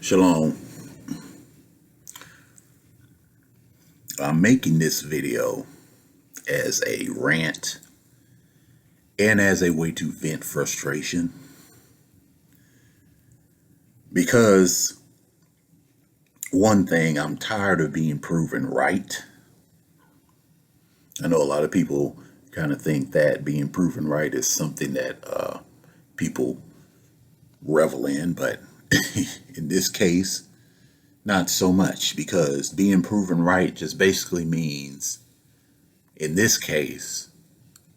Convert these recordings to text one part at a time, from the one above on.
Shalom. I'm making this video as a rant and as a way to vent frustration because one thing, I'm tired of being proven right. I know a lot of people kind of think that being proven right is something that people revel in, but in this case, not so much, because being proven right just basically means, in this case,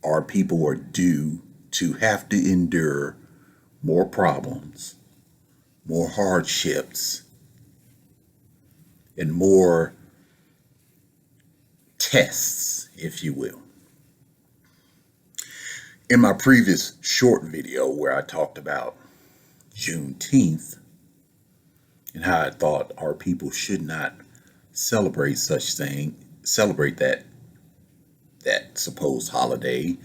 our people are due to have to endure more problems, more hardships, and more tests, if you will. In my previous short video where I talked about Juneteenth and how I thought our people should not celebrate that supposed holiday,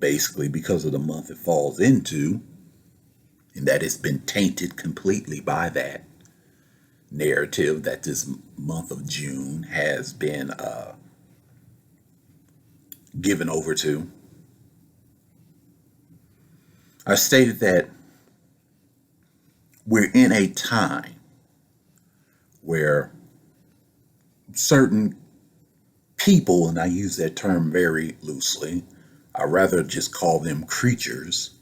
basically because of the month it falls into, and that it's been tainted completely by that narrative that this month of June has been given over to. I stated that we're in a time where certain people, and I use that term very loosely, I rather just call them creatures.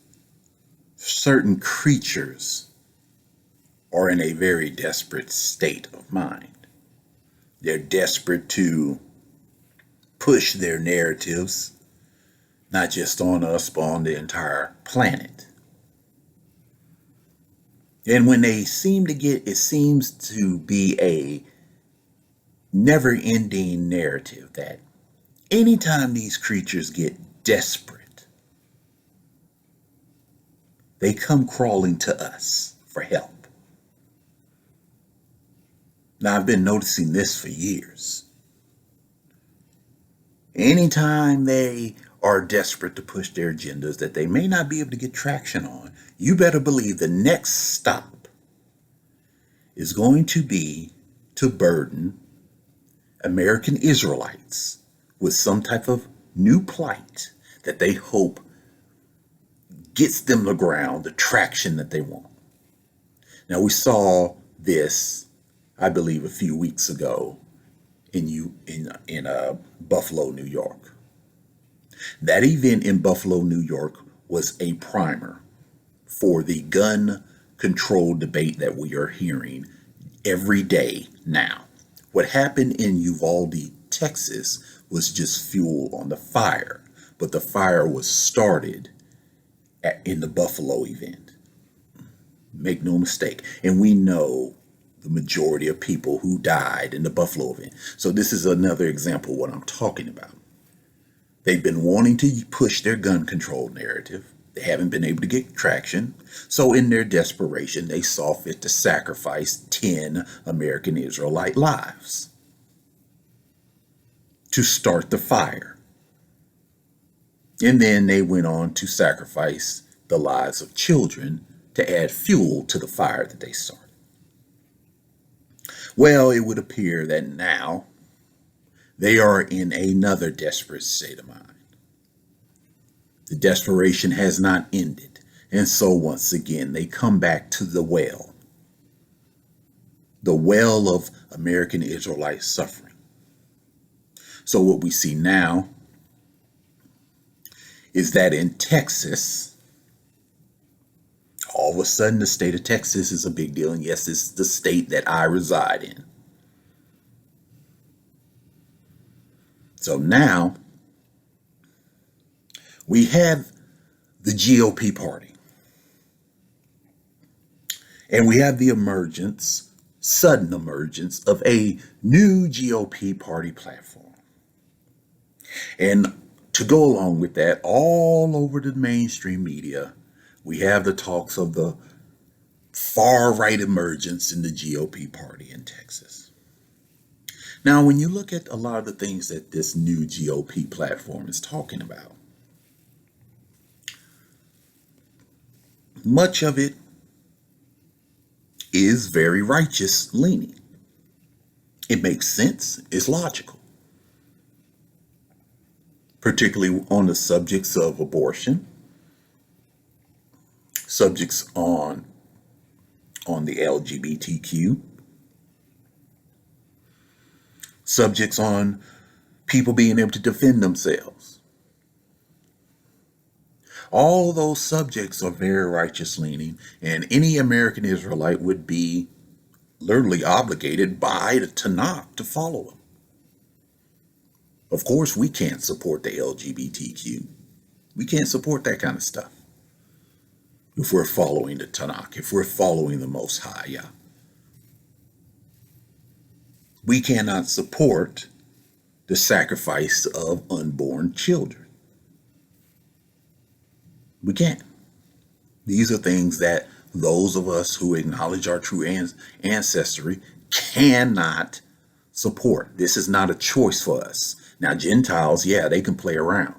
Certain creatures are in a very desperate state of mind. They're desperate to push their narratives, not just on us, but on the entire planet. And when they seem to get, it seems to be a never-ending narrative that anytime these creatures get desperate, they come crawling to us for help. Now, I've been noticing this for years. Anytime they are desperate to push their agendas that they may not be able to get traction on, you better believe the next stop is going to be to burden American Israelites with some type of new plight that they hope gets them the ground, the traction that they want. Now, we saw this, I believe, a few weeks ago in Buffalo, New York. That event in Buffalo, New York was a primer for the gun control debate that we are hearing every day now. What happened in Uvalde, Texas was just fuel on the fire, but the fire was started in the Buffalo event. Make no mistake. And we know the majority of people who died in the Buffalo event. So this is another example of what I'm talking about. They've been wanting to push their gun control narrative. They haven't been able to get traction. So in their desperation, they saw fit to sacrifice 10 American Israelite lives to start the fire. And then they went on to sacrifice the lives of children to add fuel to the fire that they started. Well, it would appear that now they are in another desperate state of mind. The desperation has not ended. And so once again, they come back to the well of American Israelite suffering. So what we see now is that in Texas, all of a sudden the state of Texas is a big deal. And yes, it's the state that I reside in. So now we have the GOP party. And we have the sudden emergence of a new GOP party platform. And to go along with that, all over the mainstream media, we have the talks of the far-right emergence in the GOP party in Texas. Now, when you look at a lot of the things that this new GOP platform is talking about, much of it is very righteous leaning. It makes sense. It's logical, particularly on the subjects of abortion, subjects on the LGBTQ, subjects on people being able to defend themselves. All those subjects are very righteous leaning, and any American Israelite would be literally obligated by the Tanakh to follow them. Of course, we can't support the LGBTQ. We can't support that kind of stuff if we're following the Tanakh, if we're following the Most High. Yeah. We cannot support the sacrifice of unborn children. We can't. These are things that those of us who acknowledge our true ancestry cannot support. This is not a choice for us. Now, Gentiles, yeah, they can play around.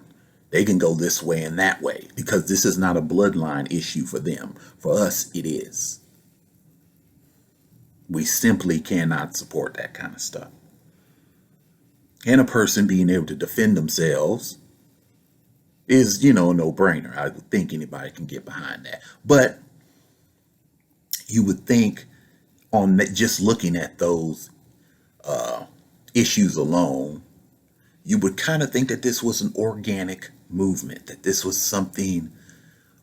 They can go this way and that way because this is not a bloodline issue for them. For us, it is. We simply cannot support that kind of stuff. And a person being able to defend themselves is, a no-brainer. I would think anybody can get behind that. But you would think on just looking at those issues alone, you would kind of think that this was an organic movement, that this was something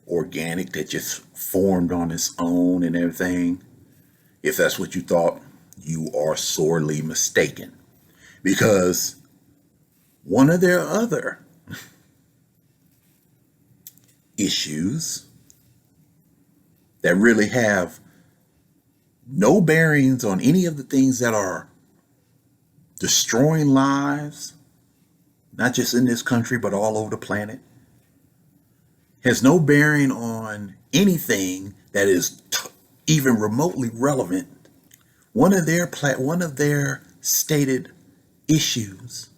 organic that just formed on its own and everything. If that's what you thought, you are sorely mistaken. Because one of their other issues that really have no bearings on any of the things that are destroying lives, not just in this country, but all over the planet, has no bearing on anything that is even remotely relevant. One of their stated issues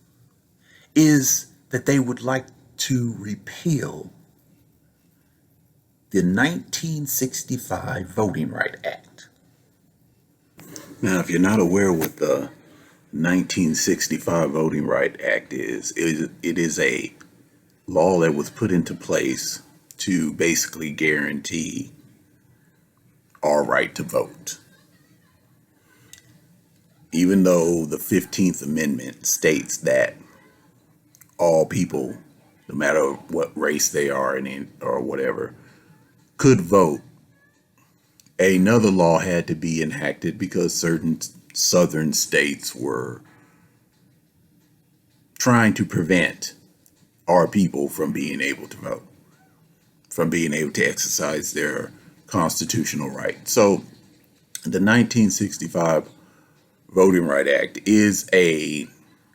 is that they would like to repeal the 1965 Voting Rights Act. Now, if you're not aware what the 1965 Voting Rights Act is, it is a law that was put into place to basically guarantee our right to vote. Even though the 15th Amendment states that all people, no matter what race they are or whatever, could vote, another law had to be enacted because certain southern states were trying to prevent our people from being able to vote, from being able to exercise their constitutional right. So the 1965 Voting Rights Act is a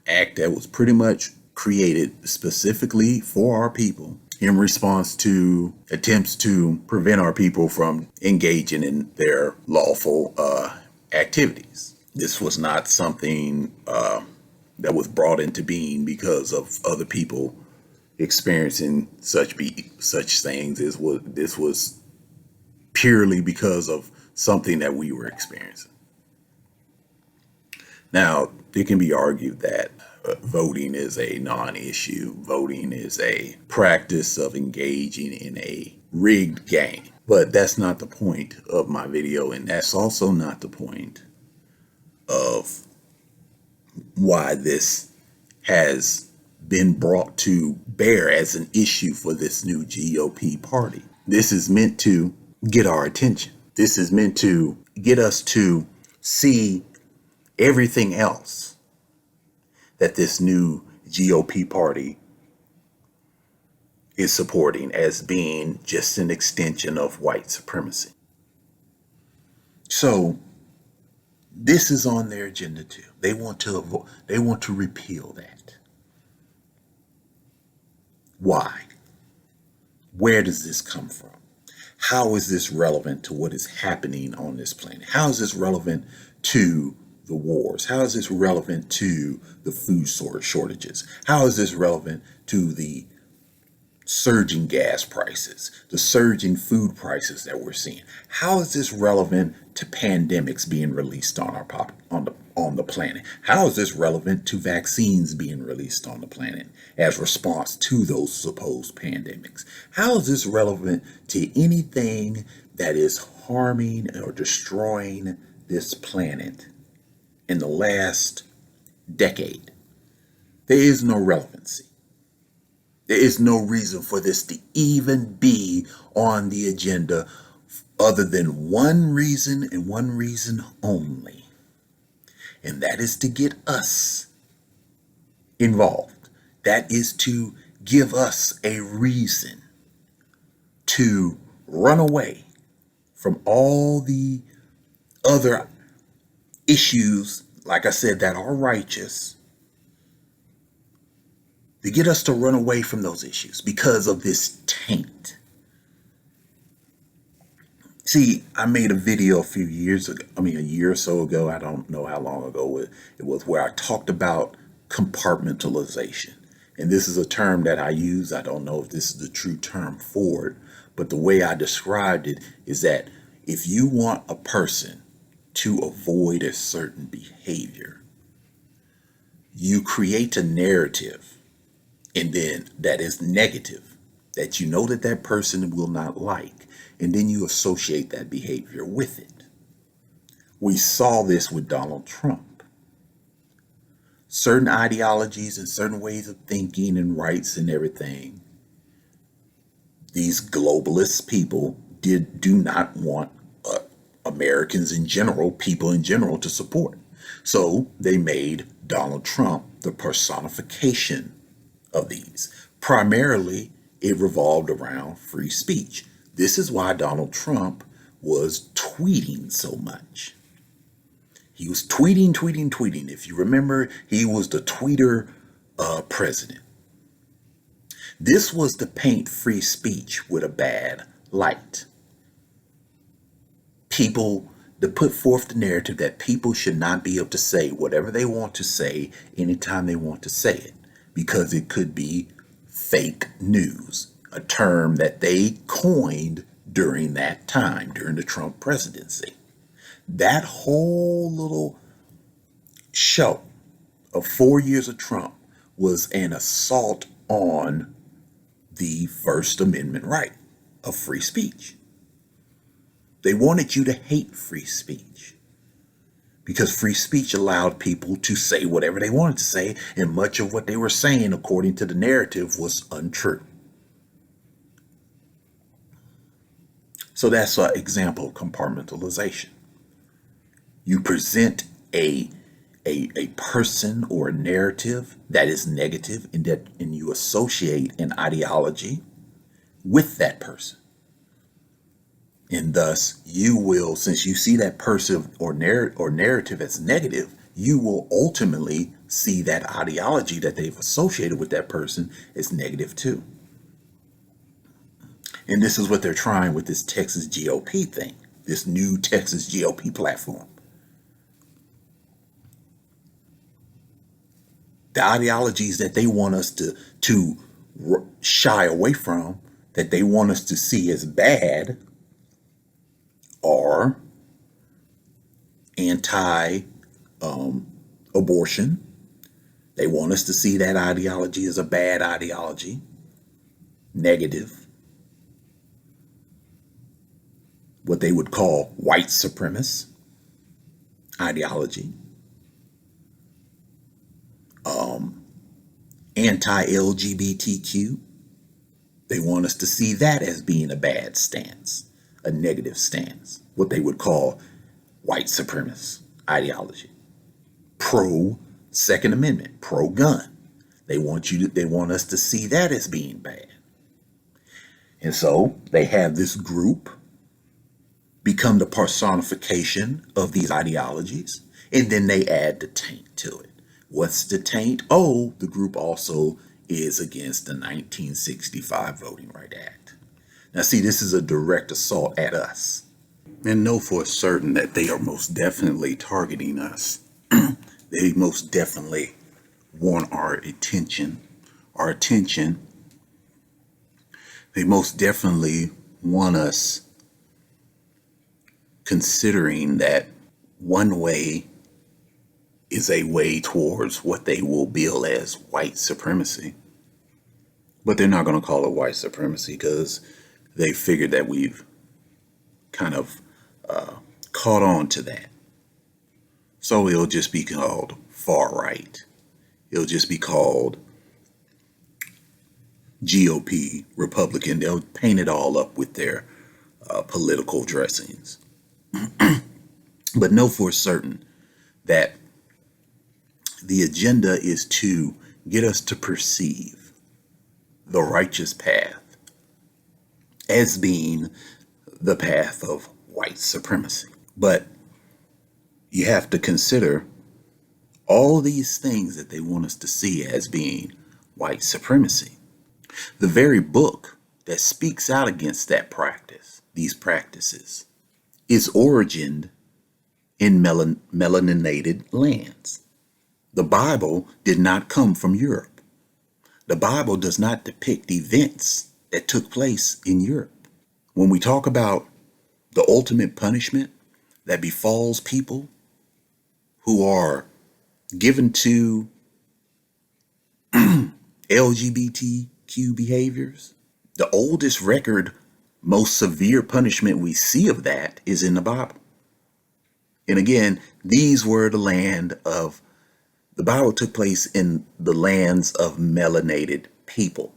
act that was pretty much created specifically for our people in response to attempts to prevent our people from engaging in their lawful activities. This was not something that was brought into being because of other people experiencing such things. This was purely because of something that we were experiencing. Now, it can be argued that voting is a non-issue. Voting is a practice of engaging in a rigged game. But that's not the point of my video, and that's also not the point of why this has been brought to bear as an issue for this new GOP party. This is meant to get our attention. This is meant to get us to see everything else that this new GOP party is supporting as being just an extension of white supremacy. So this is on their agenda too. They want to repeal that. Why? Where does this come from? How is this relevant to what is happening on this planet? How is this relevant to the wars? How is this relevant to the food shortages? How is this relevant to the surging gas prices, the surging food prices that we're seeing. How is this relevant to pandemics being released on on the planet? How is this relevant to vaccines being released on the planet as response to those supposed pandemics? How is this relevant to anything that is harming or destroying this planet in the last decade? There is no relevancy. There is no reason for this to even be on the agenda other than one reason and one reason only. And that is to get us involved. That is to give us a reason to run away from all the other issues, like I said, that are righteous, to get us to run away from those issues because of this taint. See, I made a video a few years ago, a year or so ago, I don't know how long ago it was, where I talked about compartmentalization. And this is a term that I use. I don't know if this is the true term for it, but the way I described it is that if you want a person to avoid a certain behavior, you create a narrative, and then that is negative, that you know that that person will not like, and then you associate that behavior with it. We saw this with Donald Trump. Certain ideologies and certain ways of thinking and rights and everything, these globalist people do not want Americans in general, people in general, to support. So they made Donald Trump the personification of these. Primarily, it revolved around free speech. This is why Donald Trump was tweeting so much. He was tweeting. If you remember, he was the tweeter president. This was to paint free speech with a bad light. People, to put forth the narrative that people should not be able to say whatever they want to say anytime they want to say it, because it could be fake news, a term that they coined during that time, during the Trump presidency. That whole little show of 4 years of Trump was an assault on the First Amendment right of free speech. They wanted you to hate free speech because free speech allowed people to say whatever they wanted to say, and much of what they were saying, according to the narrative, was untrue. So that's an example of compartmentalization. You present a person or a narrative that is negative, and you associate an ideology with that person. And thus, you will, since you see that person or narrative as negative, you will ultimately see that ideology that they've associated with that person as negative too. And this is what they're trying with this Texas GOP thing, this new Texas GOP platform. The ideologies that they want us to shy away from, that they want us to see as bad, are anti-abortion. They want us to see that ideology as a bad ideology, negative. What they would call white supremacist ideology. Anti-LGBTQ. They want us to see that as being a bad stance, a negative stance, what they would call white supremacist ideology. Pro Second Amendment, pro gun. They want us to see that as being bad. And so they have this group become the personification of these ideologies, and then they add the taint to it. What's the taint? Oh, the group also is against the 1965 Voting Rights Act. Now see, this is a direct assault at us. And know for certain that they are most definitely targeting us. They most definitely want our attention They most definitely want us considering that one way is a way towards what they will bill as white supremacy. But they're not going to call it white supremacy because they figured that we've kind of caught on to that. So it'll just be called far right. It'll just be called GOP, Republican. They'll paint it all up with their political dressings. But know for certain that the agenda is to get us to perceive the righteous path as being the path of white supremacy. But you have to consider all these things that they want us to see as being white supremacy. The very book that speaks out against that practice, these practices, is origined in melaninated lands. The Bible did not come from Europe. The Bible does not depict events that took place in Europe. When we talk about the ultimate punishment that befalls people who are given to LGBTQ behaviors, the oldest record, most severe punishment we see of that is in the Bible. And again, these were the Bible took place in the lands of melanated people,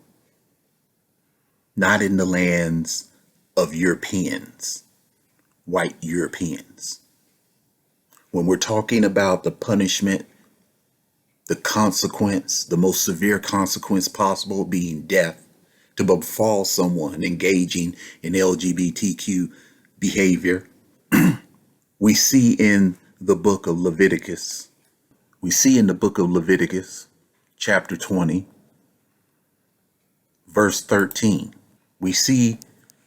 not in the lands of Europeans, white Europeans. When we're talking about the punishment, the consequence, the most severe consequence possible being death to befall someone engaging in LGBTQ behavior, we see in the book of Leviticus, chapter 20, verse 13, we see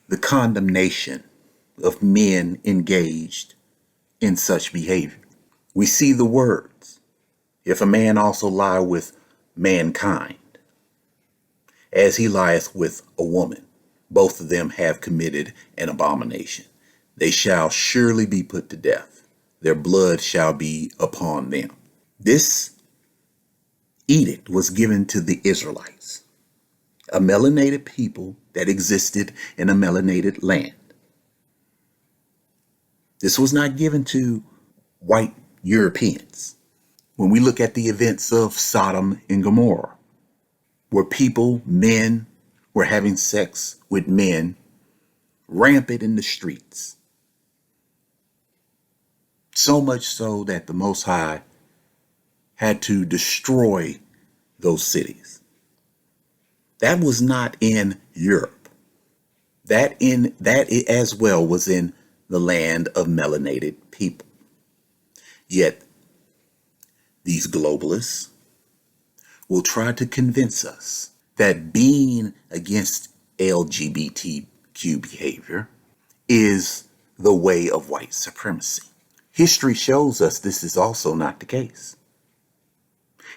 the condemnation of men engaged in such behavior. We see the words, if a man also lie with mankind, as he lieth with a woman, both of them have committed an abomination. They shall surely be put to death. Their blood shall be upon them. This edict was given to the Israelites, a melanated people that existed in a melanated land. This was not given to white Europeans. When we look at the events of Sodom and Gomorrah, where men were having sex with men rampant in the streets, so much so that the Most High had to destroy those cities. That was not in Europe. That as well was in the land of melanated people. Yet these globalists will try to convince us that being against LGBTQ behavior is the way of white supremacy. History shows us this is also not the case.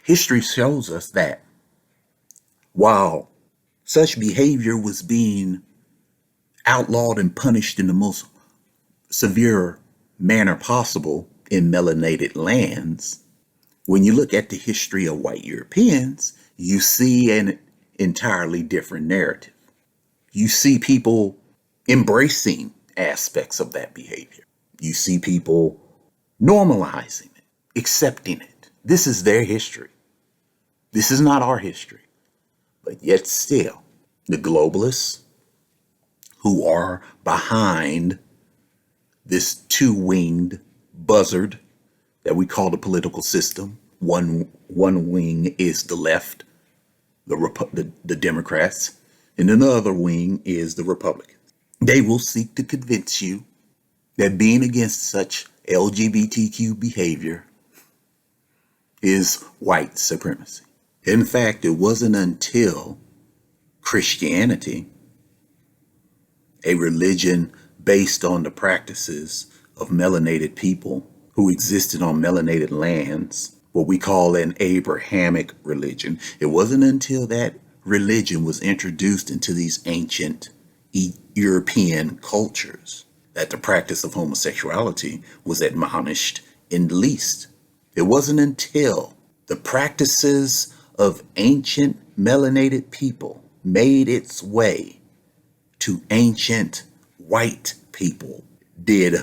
History shows us that while such behavior was being outlawed and punished in the most severe manner possible in melanated lands, when you look at the history of white Europeans, you see an entirely different narrative. You see people embracing aspects of that behavior. You see people normalizing it, accepting it. This is their history. This is not our history. But yet still, the globalists who are behind this two-winged buzzard that we call the political system. One wing is the left, the Democrats, and another wing is the Republicans. They will seek to convince you that being against such LGBTQ behavior is white supremacy. In fact, it wasn't until Christianity, a religion based on the practices of melanated people who existed on melanated lands, what we call an Abrahamic religion. It wasn't until that religion was introduced into these ancient European cultures, that the practice of homosexuality was admonished in the least. It wasn't until the practices of ancient melanated people made its way to ancient white people did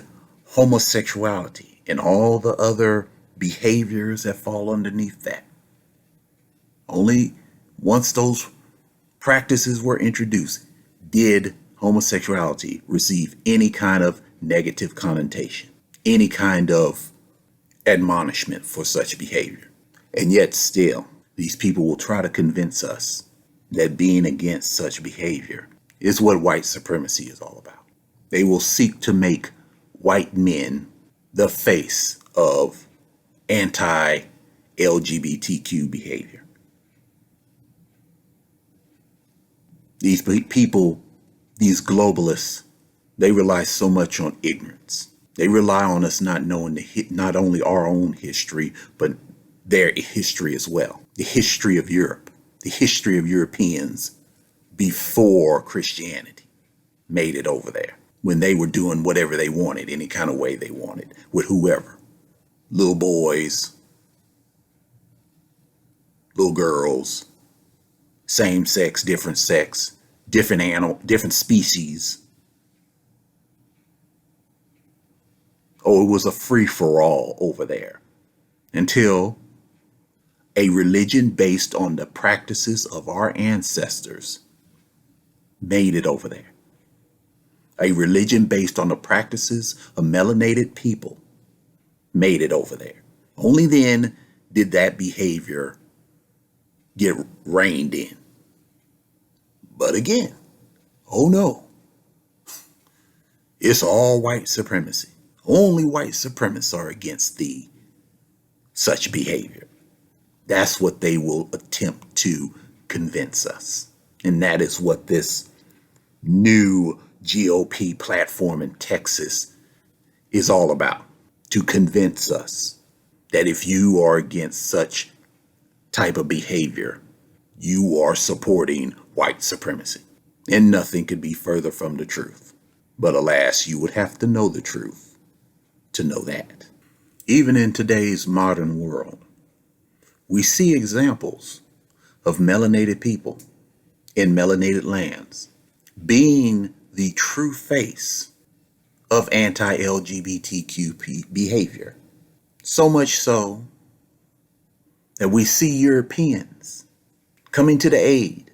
homosexuality and all the other behaviors that fall underneath that. Only once those practices were introduced did homosexuality receive any kind of negative connotation, any kind of admonishment for such behavior. And yet still, these people will try to convince us that being against such behavior is what white supremacy is all about. They will seek to make white men the face of anti-LGBTQ behavior. These people, these globalists, they rely so much on ignorance. They rely on us not knowing not only our own history, but their history as well. The history of Europe, the history of Europeans before Christianity made it over there, when they were doing whatever they wanted, any kind of way they wanted, with whoever. Little boys, little girls, same sex, different animal, different species. Oh, it was a free-for-all over there until a religion based on the practices of our ancestors made it over there. A religion based on the practices of melanated people made it over there. Only then did that behavior get reined in. But again, oh no, it's all white supremacy. Only white supremacists are against such behavior. That's what they will attempt to convince us. And that is what this new GOP platform in Texas is all about. To convince us that if you are against such type of behavior, you are supporting white supremacy. And nothing could be further from the truth. But alas, you would have to know the truth to know that. Even in today's modern world, we see examples of melanated people in melanated lands being the true face of anti-LGBTQ behavior. So much so that we see Europeans coming to the aid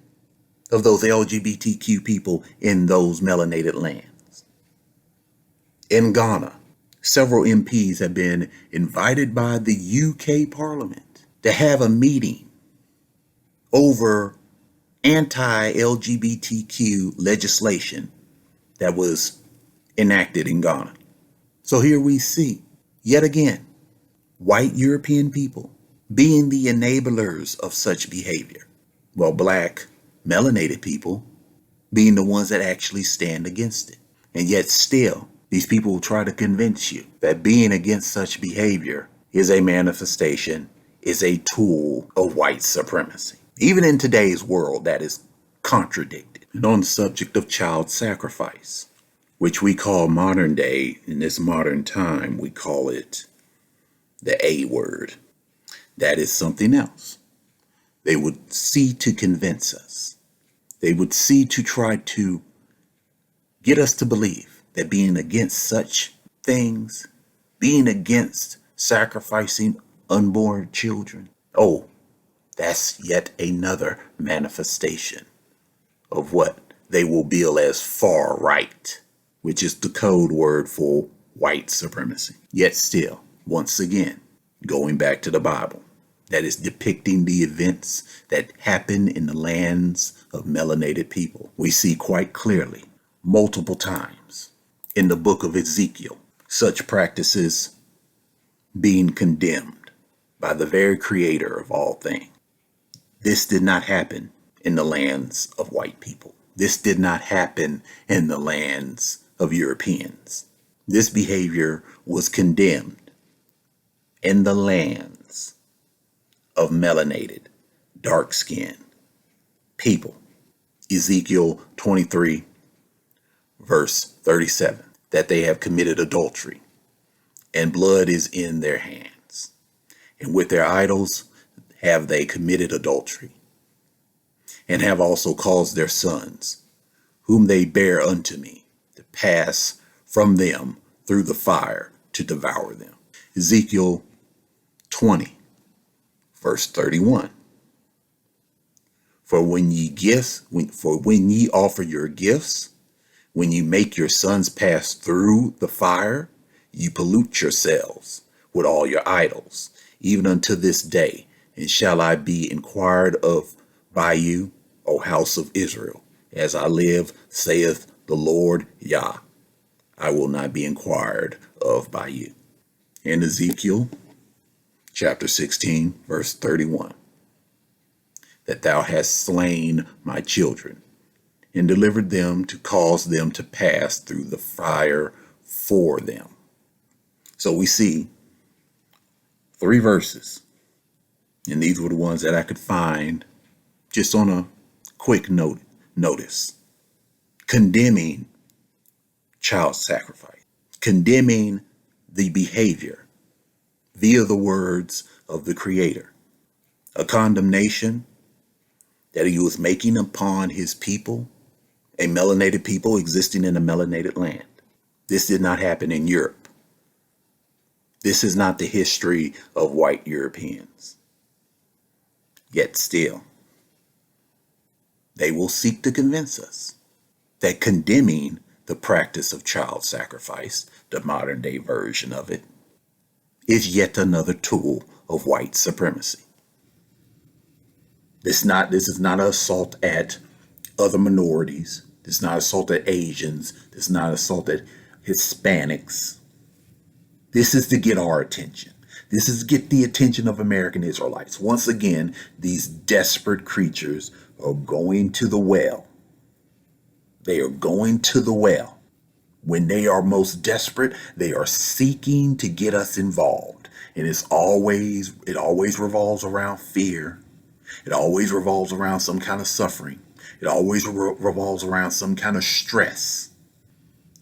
of those LGBTQ people in those melanated lands. In Ghana, several MPs have been invited by the UK Parliament to have a meeting over anti-LGBTQ legislation that was enacted in Ghana. So here we see, yet again, white European people being the enablers of such behavior, while black melanated people being the ones that actually stand against it. And yet still, these people will try to convince you that being against such behavior is a manifestation, is a tool of white supremacy. Even in today's world, that is contradicted. And on the subject of child sacrifice, which we call modern day, in this modern time, we call it the A word. That is something else. They would see to convince us. They would see to try to get us to believe that being against such things, being against sacrificing unborn children, oh, that's yet another manifestation of what they will bill as far right, which is the code word for white supremacy. Yet still, once again, going back to the Bible, that is depicting the events that happen in the lands of melanated people. We see quite clearly, multiple times, in the book of Ezekiel, such practices being condemned by the very creator of all things. This did not happen in the lands of white people. This did not happen in the lands of Europeans. This behavior was condemned in the lands of melanated, dark-skinned people. Ezekiel 23, verse 37, that they have committed adultery, and blood is in their hands. And with their idols have they committed adultery, and have also caused their sons, whom they bear unto me, to pass from them through the fire to devour them. Ezekiel 20, verse 31. For when ye offer your gifts, when you make your sons pass through the fire, you pollute yourselves with all your idols, even unto this day. And shall I be inquired of by you, O house of Israel? As I live, saith the Lord Yah, I will not be inquired of by you. In Ezekiel chapter 16, verse 31, that thou hast slain my children, and delivered them to cause them to pass through the fire for them. So we see 3 verses, and these were the ones that I could find just on a quick notice, condemning child sacrifice, condemning the behavior via the words of the Creator, a condemnation that he was making upon his people, a melanated people existing in a melanated land. This did not happen in Europe. This is not the history of white Europeans. Yet still, they will seek to convince us that condemning the practice of child sacrifice, the modern day version of it, is yet another tool of white supremacy. This is not an assault at other minorities. This is not an assault at Asians. This is not an assault at Hispanics. This is to get our attention. This is to get the attention of American Israelites. Once again, these desperate creatures are going to the well. They are going to the well. When they are most desperate, they are seeking to get us involved. And it always revolves around fear. It always revolves around some kind of suffering. It always revolves around some kind of stress.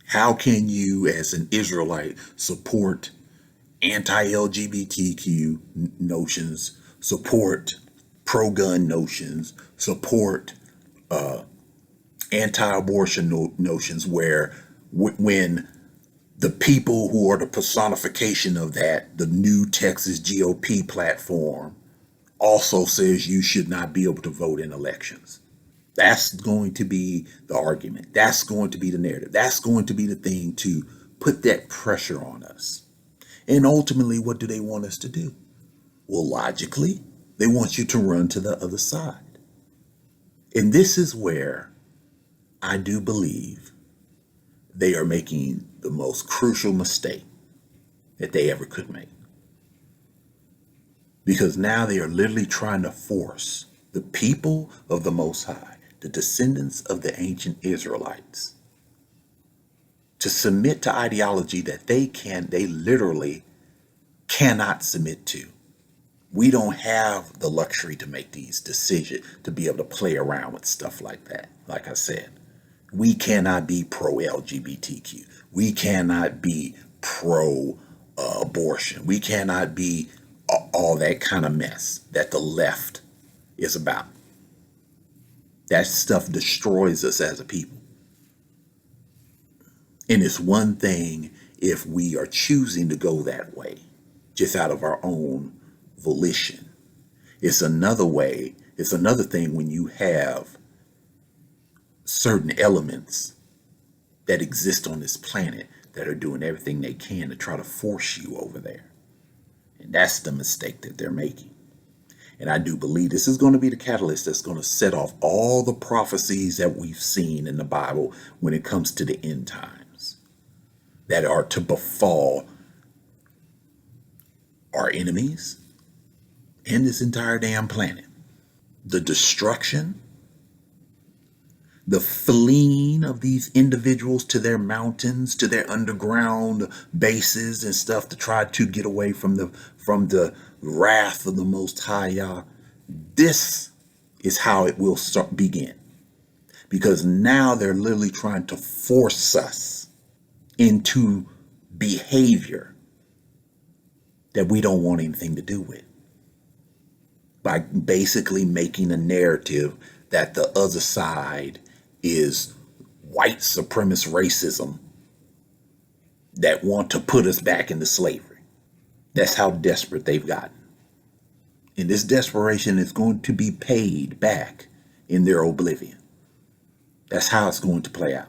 How can you, as an Israelite, support anti-LGBTQ notions, support pro-gun notions, support anti-abortion notions, where when the people who are the personification of that, the new Texas GOP platform, also says you should not be able to vote in elections? That's going to be the argument. That's going to be the narrative. That's going to be the thing to put that pressure on us. And ultimately, what do they want us to do? Well, logically, they want you to run to the other side. And this is where I do believe they are making the most crucial mistake that they ever could make. Because now they are literally trying to force the people of the Most High, the descendants of the ancient Israelites, to submit to ideology that they literally cannot submit to. We don't have the luxury to make these decisions, to be able to play around with stuff like that. Like I said, we cannot be pro-LGBTQ. We cannot be pro-abortion. We cannot be all that kind of mess that the left is about. That stuff destroys us as a people. And it's one thing if we are choosing to go that way, just out of our own volition. It's another thing when you have certain elements that exist on this planet that are doing everything they can to try to force you over there. And that's the mistake that they're making. And I do believe this is going to be the catalyst that's going to set off all the prophecies that we've seen in the Bible when it comes to the end times that are to befall our enemies and this entire damn planet. The destruction, the fleeing of these individuals to their mountains, to their underground bases and stuff to try to get away from the wrath of the Most High Yah. This is how it will begin. Because now they're literally trying to force us into behavior that we don't want anything to do with, by basically making a narrative that the other side is white supremacist racism that want to put us back into slavery. That's how desperate they've gotten. And this desperation is going to be paid back in their oblivion. That's how it's going to play out.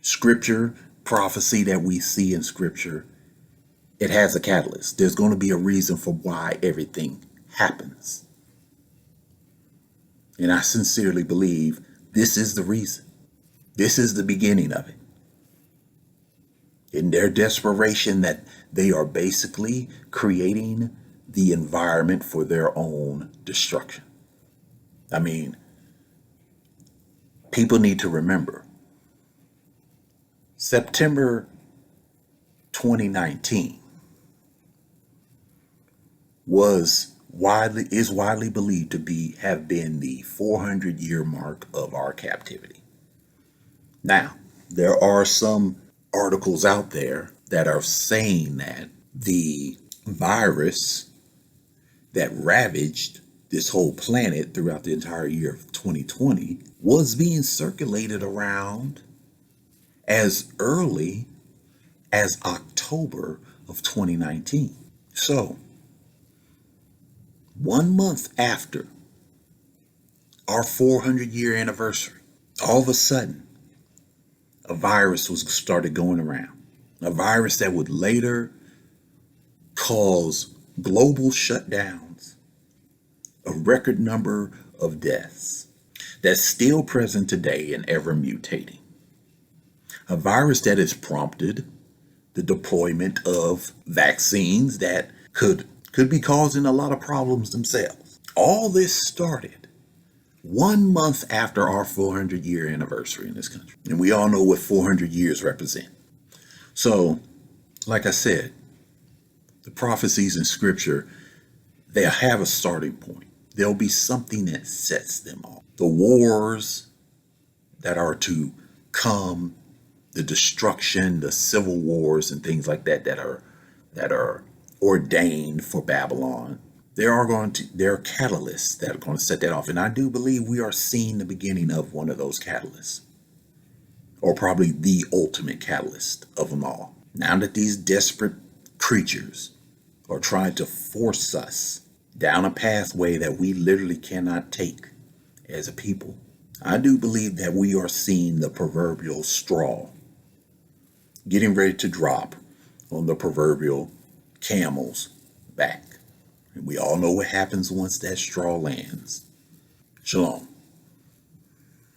Scripture, prophecy that we see in scripture, it has a catalyst. There's going to be a reason for why everything happens. And I sincerely believe this is the reason. This is the beginning of it. In their desperation that they are basically creating the environment for their own destruction. I mean, people need to remember, September 2019 is widely believed to have been the 400-year mark of our captivity. Now, there are some articles out there that are saying that the virus that ravaged this whole planet throughout the entire year of 2020 was being circulated around as early as October of 2019. So, 1 month after our 400-year anniversary, all of a sudden, a virus started going around. A virus that would later cause global shutdowns, a record number of deaths that's still present today and ever mutating. A virus that has prompted the deployment of vaccines that could be causing a lot of problems themselves. All this started 1 month after our 400-year anniversary in this country. And we all know what 400 years represent. So, like I said, the prophecies in scripture, they'll have a starting point. There'll be something that sets them off. The wars that are to come, the destruction, the civil wars and things like that that are ordained for Babylon. There are catalysts that are going to set that off. And I do believe we are seeing the beginning of one of those catalysts, or probably the ultimate catalyst of them all. Now that these desperate creatures are trying to force us down a pathway that we literally cannot take as a people, I do believe that we are seeing the proverbial straw getting ready to drop on the proverbial camel's back. And we all know what happens once that straw lands. Shalom.